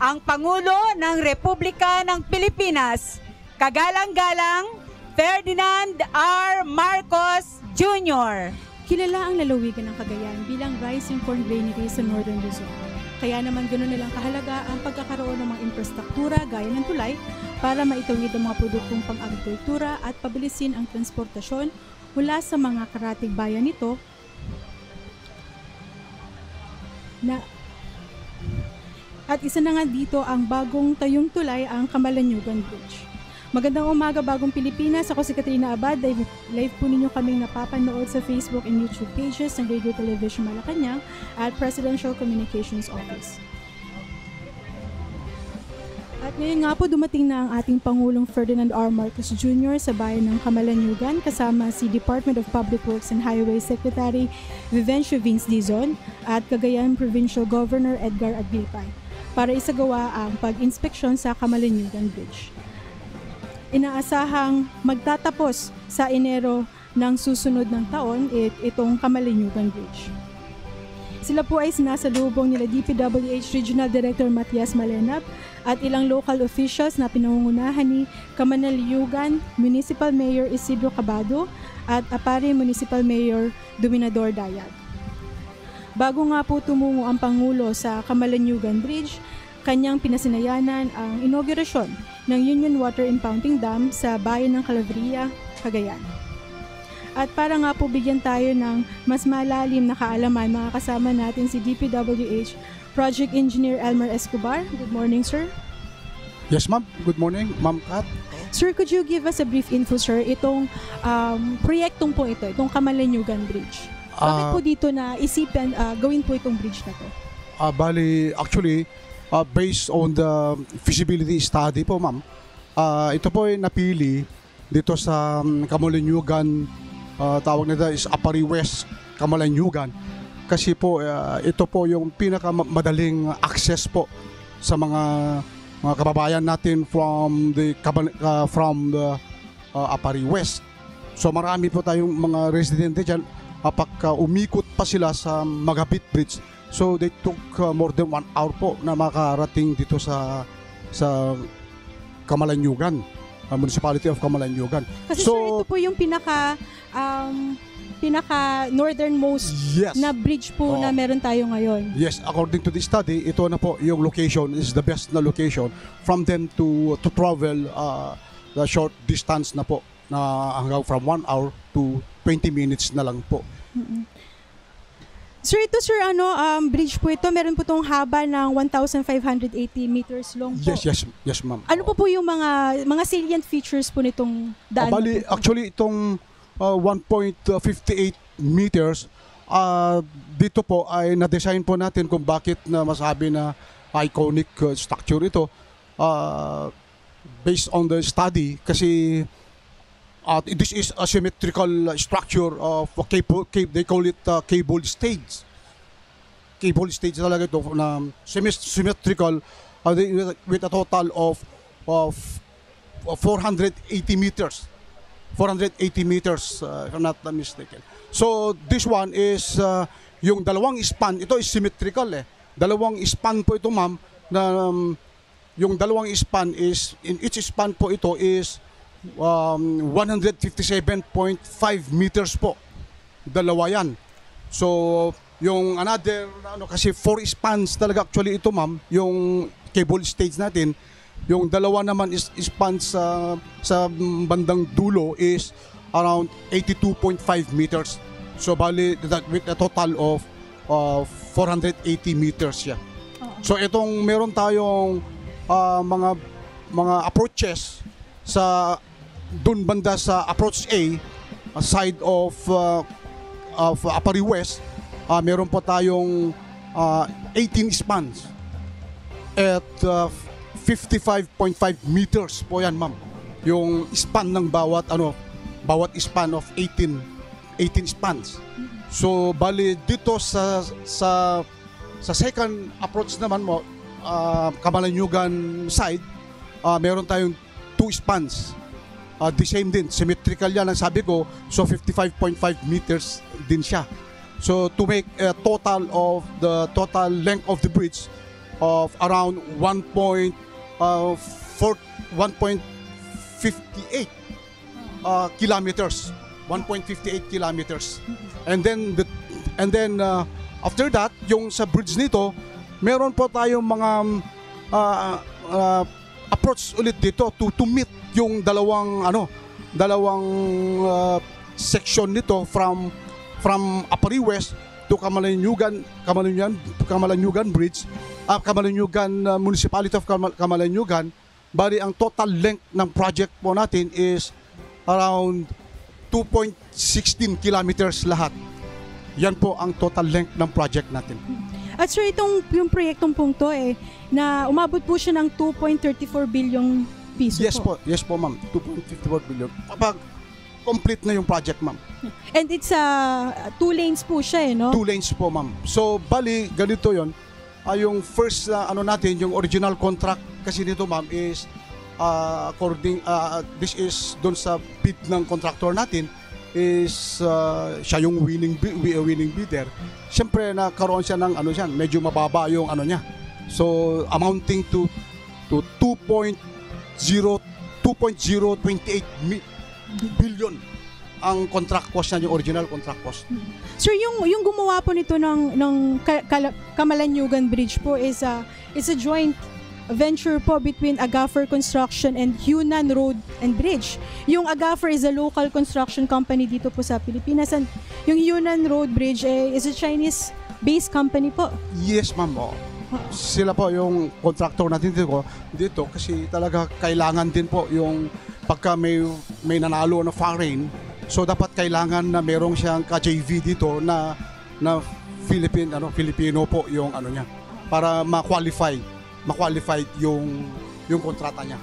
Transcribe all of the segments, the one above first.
ang Pangulo ng Republika ng Pilipinas, kagalang-galang Ferdinand R. Marcos Jr. Kilala ang lalawigan ng Cagayan bilang rising corn granary sa Northern Luzon. Kaya naman ganoon nilang kahalaga ang pagkakaroon ng mga infrastruktura gaya ng tulay para maitawid ang mga produktong pang-agrikultura at pabilisin ang transportasyon mula sa mga karatig bayan nito at isa na nga dito ang bagong tayong tulay, ang Camalaniugan Bridge. Magandang umaga bagong Pilipinas. Ako si Katrina Abad. Live po ninyo kaming napapanood sa Facebook and YouTube pages ng Radio Television Malacanang at Presidential Communications Office. At ngayon nga po dumating na ang ating Pangulong Ferdinand R. Marcos Jr. sa bayan ng Camalaniugan kasama si Department of Public Works and Highways Secretary Vivencio Vince Dizon at Cagayan Provincial Governor Edgar Aglipay para isagawa ang pag-inspeksyon sa Camalaniugan Bridge. Inaasahang magtatapos sa Enero ng susunod ng taon itong Camalaniugan Bridge. Sila po ay sinasalubong nila DPWH Regional Director Matias Malenap at ilang local officials na pinangungunahan ni Camalaniugan Municipal Mayor Isidro Cabado at Apari Municipal Mayor Dominador Dayag. Bago nga po tumungo ang Pangulo sa Camalaniugan Bridge, kanyang pinasinayanan ang inaugurasyon ng Union Water Impounding Dam sa bayan ng Calabria, Cagayan. At para nga po bigyan tayo ng mas malalim na kaalaman, mga kasama natin si DPWH Project Engineer Elmer Escobar. Good morning, sir. Yes, ma'am. Good morning, ma'am Kat. Sir, could you give us a brief info, sir, itong proyektong po ito, itong Camalaniugan Bridge? Bakit po dito na isipin, gawin po itong bridge na to? Actually, based on the feasibility study po, ma'am, ito po ay napili dito sa Camalaniugan, tawag nila is Apari West Camalaniugan, kasi po ito po yung pinakamadaling access po sa mga kababayan natin from the Apari West. So marami po tayong mga residente dyan, pagka umikot pa sila sa Magabit Bridge. So they took more than 1 hour po na makarating dito sa Camalaniugan, Municipality of Camalaniugan. Kasi so, sir, ito po yung pinaka northernmost na bridge po na meron tayo ngayon. Yes, according to the study, ito na po yung location is the best na location from them to travel the short distance na po na hanggang from 1 hour to 20 minutes na lang po. Mm-hmm. Sir, ito sir, bridge po ito, meron po itong haba ng 1,580 meters long po. Yes, ma'am. Ano po yung mga salient features po nitong daan? Actually, itong 1.58 meters, dito po ay na-design po natin kung bakit na masabi na iconic structure ito. Based on the study, kasi this is a symmetrical structure of cable, they call it cable stage. Cable stage talaga ito na symmetrical with a total of 480 meters. 480 meters, if I'm not mistaken. So this one is yung dalawang span, ito is symmetrical Dalawang span po ito, ma'am, na yung dalawang span is, in each span po ito is 157.5 meters po. Dalawa yan. So, yung another, kasi 4 spans talaga actually ito, ma'am, yung cable stage natin. Yung dalawa naman is spans sa bandang dulo is around 82.5 meters. So, bali, with a total of 480 meters yan. So, itong meron tayong mga approaches sa dun banda sa approach A, side of Apari West, meron po tayong 18 spans at 55.5 meters po yan, ma'am. Yung span ng bawat span of 18 spans. So bali dito sa second approach naman mo, Camalaniugan side, meron tayong 2 spans. The same din, symmetrical yan ang sabi ko, so 55.5 meters din siya. So to make a total of the total length of the bridge of around 1.58 kilometers. 1.58 kilometers. And then after that, yung sa bridge nito, meron po tayong mga approach ulit dito to meet yung dalawang section nito from Upper West to Camalanyugan Bridge, Camalanyugan Municipality of Camalanyugan. Bali ang total length ng project po natin is around 2.16 kilometers lahat. Yan po ang total length ng project natin. At sir, yung proyektong pong to na umabot po siya ng 2.34 billion piso po. Yes po ma'am, 2.54 billion. Kapag complete na yung project ma'am. And it's 2 lanes po siya no? 2 lanes po ma'am. So bali, ganito yon. Yung first natin, yung original contract kasi nito ma'am is this is doon sa bid ng contractor natin is siya yung winning bidder. Siyempre nakaroon siya ng medyo mababa yung niya. So amounting to 2.028 billion ang contract cost niya, yung original contract cost. Sir, yung gumawa po nito ng Camalanyugan Bridge po is a joint venture po between Agafor Construction and Hunan Road and Bridge. Yung Agafor is a local construction company dito po sa Pilipinas, and yung Hunan Road Bridge is a Chinese-based company po. Yes, ma'am. Sila po yung contractor natin dito kasi talaga kailangan din po yung pagka may nanalo na foreign, so dapat kailangan na merong siyang ka-JV dito na Filipino po yung niya para ma-qualify yung kontrata niya.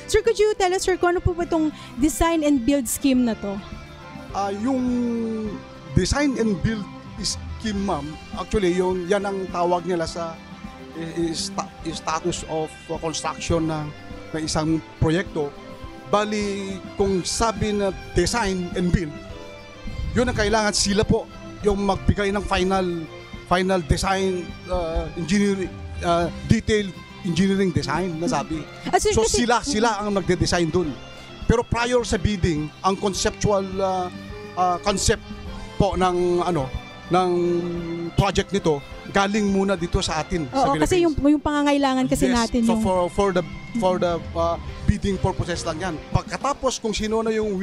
Sir, could you tell us, sir, kung ano po ba itong design and build scheme na to? Yung design and build scheme, ma'am, actually yan ang tawag nila sa status of construction ng isang proyekto. Bali, kung sabi na design and build, yun ang kailangan sila po yung magbigay ng final design, engineering, detailed engineering design na sabi. So sila ang magde-design dun. Pero prior sa bidding, ang conceptual concept po ng project nito galing muna dito sa atin. Oo, sa kasi yung pangangailangan kasi natin. So for the bidding purposes lang yan. Pagkatapos kung sino na yung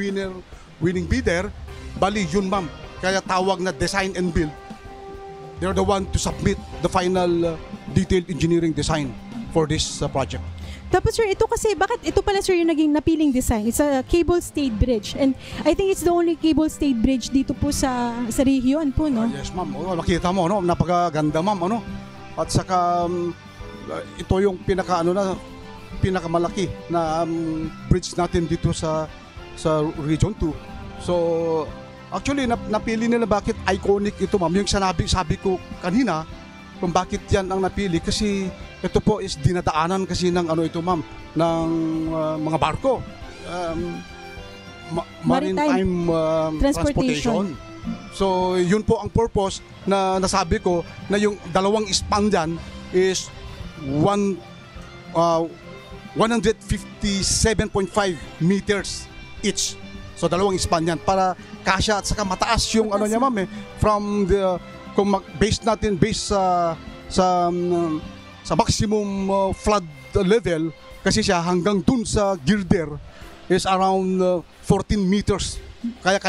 winning bidder, bali yun ma'am. Kaya tawag na design and build. They're the one to submit the final detailed engineering design for this project. Tapos sir, bakit ito pala sir yung naging napiling design? It's a cable-stayed bridge, and I think it's the only cable-stayed bridge dito po sa region po, no? Yes ma'am, makita mo, napakaganda ma'am, at saka ito yung pinakamalaki na bridge natin dito sa Region 2. So actually napili nila bakit iconic ito ma'am, yung sabi ko kanina kung bakit yan ang napili, kasi ito po is dinadaanan kasi ng ito ma'am, ng mga barko, maritime transportation. So yun po ang purpose na nasabi ko na yung dalawang span dyan is 157.5 meters each. So dalawang span yan para kasya, at saka mataas yung niya ma'am from the based sa maximum flood level, kasi siya hanggang dun sa girder is around 14 meters. Kaya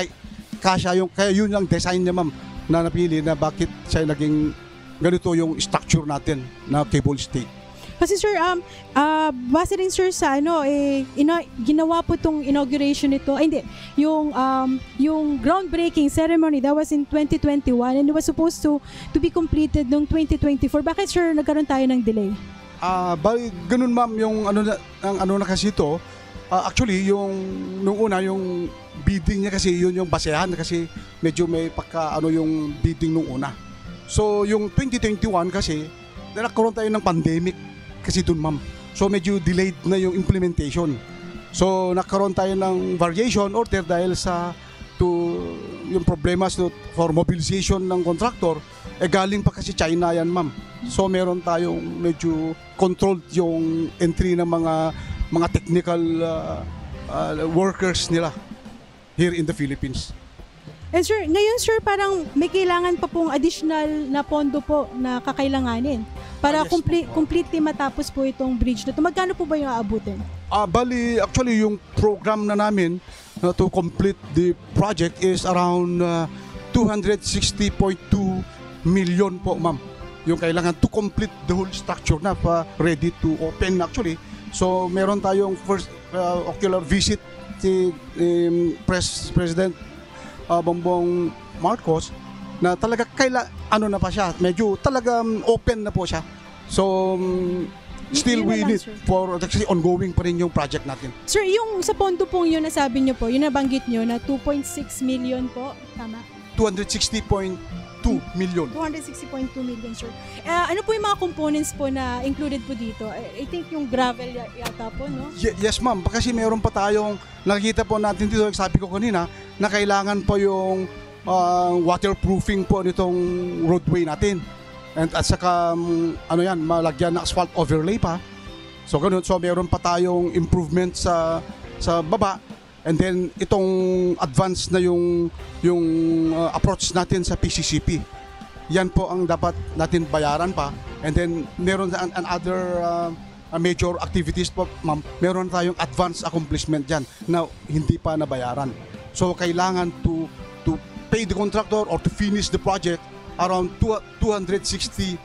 yun ang design niya ma'am na napili na bakit siya naging ganito yung structure natin na cable stay. Kasi sir, base rin sir sa ginawa po tong inauguration nito, yung groundbreaking ceremony, that was in 2021 and it was supposed to be completed noong 2024. Bakit sir nagkaroon tayo ng delay? Ganun ma'am, yung na kasi ito, actually yung nung una yung bidding niya kasi yun yung basehan, kasi medyo may yung bidding nung una. So yung 2021 kasi nagkaroon tayo ng pandemic kasi dun ma'am. So medyo delayed na yung implementation. So nagkaroon tayo ng variation order dahil yung problema for mobilization ng contractor. galing pa kasi China yan, ma'am. So meron tayong medyo controlled yung entry ng mga technical workers nila here in the Philippines. And sir, ngayon sir, parang may kailangan pa pong additional na pondo po na kakailanganin para Yes, completely matapos po itong bridge na ito. Magkano po ba yung aabutin? Bali, actually, yung program na namin to complete the project is around 260.2 million po, ma'am. Yung kailangan to complete the whole structure na pa ready to open actually. So, meron tayong first ocular visit si President Bongbong Marcos na talaga ano na pa siya, medyo talagang open na po siya. So, still Yun na we lang, need sir. for actually ongoing pa rin yung project natin. Sir, yung sa pondo pong yun nasabi niyo po, yun nabanggit niyo na 2.6 million po, tama? 260.2 million. 260.2 million, sir. Ano po yung mga components po na included po dito? I think yung gravel yata po, no? Yes, ma'am. Kasi meron pa tayong nakikita po natin dito, sabi ko kanina, na kailangan po yung waterproofing po nitong roadway natin. And at saka, malagyan na asphalt overlay pa. So, ganun. So, meron pa tayong improvement sa baba. And then, itong advance na yung approach natin sa PCCP. Yan po ang dapat natin bayaran pa. And then, meron another major activities po, ma'am. Meron tayong advance accomplishment dyan na hindi pa nabayaran. So, kailangan to pay the contractor or to finish the project around 260.2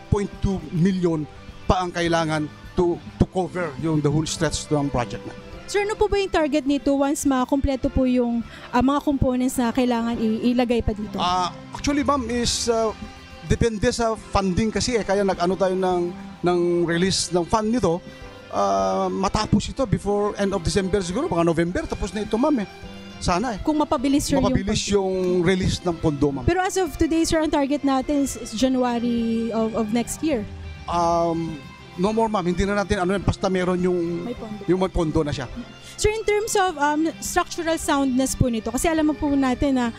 million pa ang kailangan to cover yung the whole stretch ng project na. Sir, ano po ba yung target nito once makompleto po yung mga components na kailangan ilagay pa dito? Actually, ma'am, is depende sa funding kasi kaya nag-ano tayo ng release ng fund nito. Matapos ito before end of December siguro, mga November, tapos na ito, ma'am. Sana Kung mapabilis, sir, yung release ng pondo, ma'am. Pero as of today, sir, ang target natin is January of next year. No more, ma'am. Hindi na natin basta meron may pondo na siya. Sir, in terms of structural soundness po nito, kasi alam mo po natin na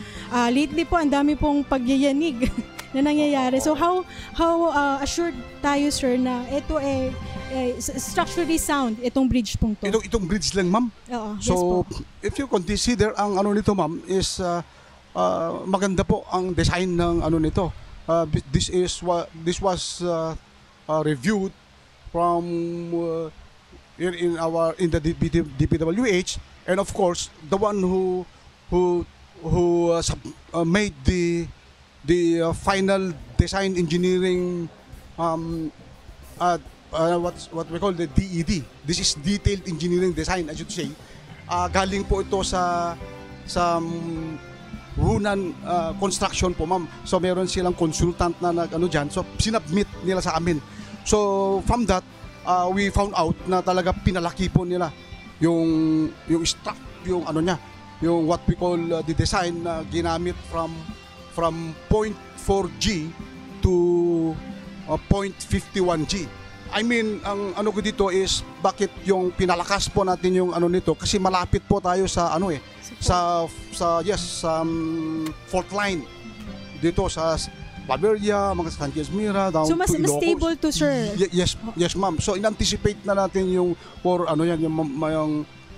lately po ang dami pong pagyayanig na nangyayari. So how assured tayo, sir, na ito structurally sound itong bridge pong to? Itong bridge lang, ma'am. Oo, So, yes po. if you consider ang nito, ma'am, is maganda po ang design ng nito. This was reviewed from in the DPWH, and of course the one who made the final design engineering what we call the DED. This is detailed engineering design, I should say. Galing po ito sa Hunan Construction po, ma'am. So meron silang consultant na diyan. So sinubmit nila sa amin. So from that, we found out na talaga pinalaki po nila yung yung yung what we call the design na ginamit from 0.4G to 0.51G. I mean, ang ko dito is bakit yung pinalakas po natin yung nito kasi malapit po tayo sa fault line dito sa Barberia, mga Sanchez Mira, down So mas to Ilocos. stable to, sir. Yes, ma'am. So in-anticipate na natin yung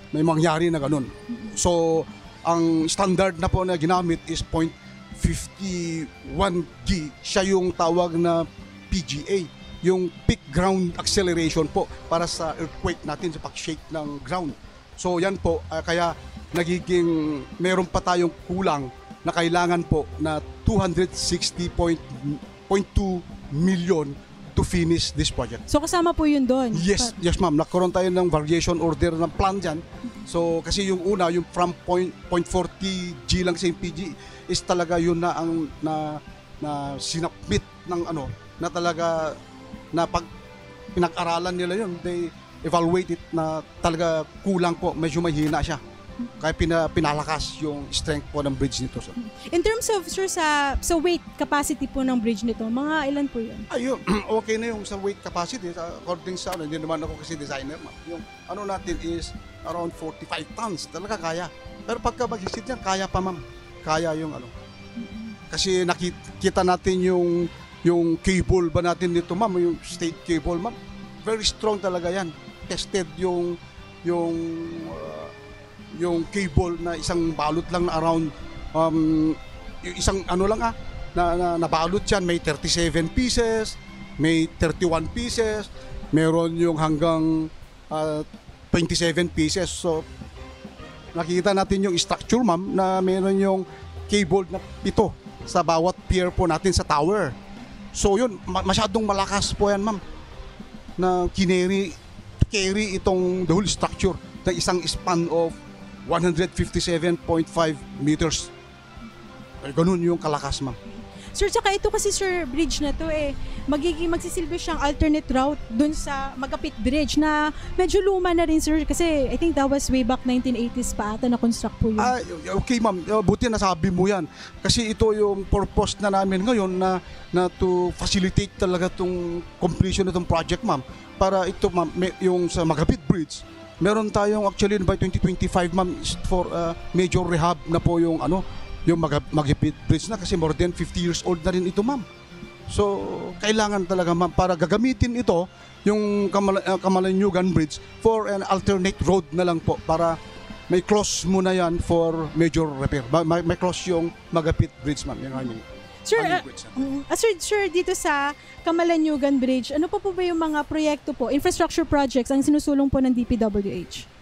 may mangyari na ganun. So ang standard na po na ginamit is 0.51G. Siya yung tawag na PGA, yung peak ground acceleration po para sa earthquake natin, sa pag-shake ng ground. So yan po, kaya nagiging meron pa tayong kulang na kailangan po na 260.2 million to finish this project. So kasama po yun doon? Yes, ma'am. Nagkaroon tayo ng variation order ng plan dyan. So kasi yung una, yung from 0.40G lang sa PG is talaga yun na ang na sinapit ng na talaga na pag pinag-aralan nila yun, they evaluate it na talaga kulang po, medyo mahina siya. Kaya pinalakas yung strength po ng bridge nito. So. In terms of, sir, sa weight capacity po ng bridge nito, mga ilan po yun? Ayun, okay na yung sa weight capacity. According sa hindi naman ako kasi designer. Yung natin is around 45 tons. Talaga kaya. Pero pagka mag-exceed yan, kaya pa, ma'am. Kaya yung Kasi nakita natin yung yung cable ba natin dito, ma'am, yung state cable, ma'am, very strong talaga yan. Tested yung cable na isang balot lang na around yung isang ano lang na nabalot yan, may 37 pieces, may 31 pieces, meron yung hanggang 27 pieces. So nakikita natin yung structure, ma'am, na meron yung cable na 7 sa bawat pier po natin sa tower. So yun, masyadong malakas po yan, ma'am, na carry itong the whole structure na isang span of 157.5 meters. Ganun yung kalakas, ma'am. Sir, tsaka ito kasi sir, bridge na to magsisilbi siyang alternate route dun sa Magapit Bridge na medyo luma na rin sir kasi I think that was way back 1980s pa ata na-construct po yun. Okay, ma'am, buti nasabi mo yan kasi ito yung purpose na namin ngayon na to facilitate talaga itong completion ng project, ma'am, para ito, ma'am, yung sa Magapit Bridge meron tayong actually by 2025, ma'am, for major rehab na po yung Magapit Bridge na kasi more than 50 years old na rin ito, ma'am. So, kailangan talaga, ma'am, para gagamitin ito, yung Kamalanyugan Bridge for an alternate road na lang po para may close muna yan for major repair. May close yung Magapit Bridge, ma'am. Yung aming Sir, sir, dito sa Kamalanyugan Bridge, ano po ba yung mga proyekto po, infrastructure projects ang sinusulong po ng DPWH?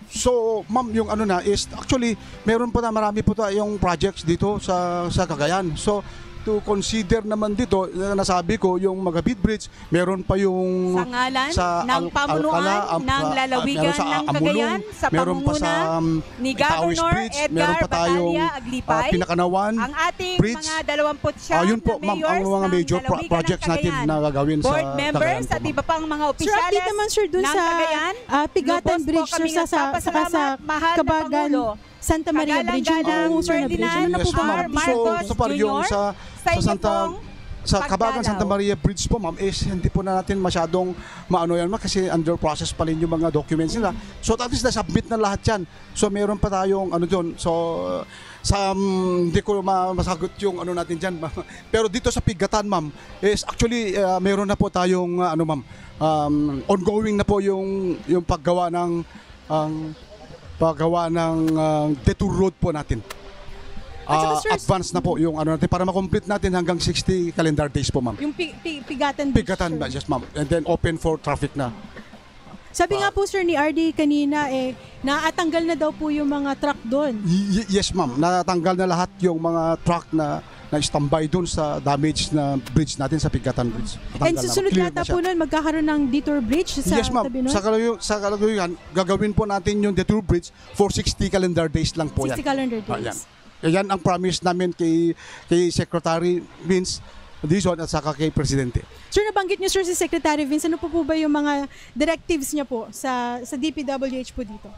So, ma'am, yung is actually meron po na marami po tayong projects dito sa Cagayan. So, to consider naman dito, nasabi ko, yung Magapit Bridge, meron pa yung sa ngalan ng pamunuan ng lalawigan ng Cagayan sa pamumuno ni Governor Edgar Batalla Aglipay, Pinakanawan, ang ating Bridge, mga 29 yun po, na ma'am, mayors ang mga major projects natin na gagawin sa board members Cagayan at po, iba pang mga Sir, opisyales update naman sir dun ng sa Cagayan. Pigatan Lubos po Bridge sir, kaming sa nagpapasalamat, mahal na Kabagan Pangulo. Santa Maria Bridge, yung Kagalang-galang sir na bridge. Ano na po Yes, ba? ma'am. Marcos So far yung Jr. sa Kabagan pagdalaw. Santa Maria Bridge po, ma'am, hindi po na natin masyadong maano yan, ma'am, kasi under process pa rin yung mga documents nila. So at least na-submit na lahat yan. So meron pa tayong doon. So hindi ko masagot yung natin dyan, ma'am. Pero dito sa Pigatan, ma'am, is actually meron na po tayong ma'am, ongoing na po yung paggawa ng detour road po natin. Advance na po yung natin para ma-complete natin hanggang 60 calendar days po, ma'am. Yung Pigatan Bridge. Pigatan, sir. yes, ma'am. And then open for traffic na. Sabi nga po sir ni RD kanina, naatanggal na daw po yung mga truck doon. Yes, ma'am. Natanggal na lahat yung mga truck na standby doon sa damage na bridge natin sa Pigatan Bridge. And susunod yata po nun, magkakaroon ng detour bridge sa yes, ma'am. tabi nun? Sa kalaguyuhan, gagawin po natin yung detour bridge for 60 calendar days lang po 60 yan. calendar days. Yan ang promise namin kay Secretary Vince Dizon at saka kay Presidente. Sir, nabanggit niyo sir si Secretary Vince, ano po ba yung mga directives niya po sa DPWH po dito?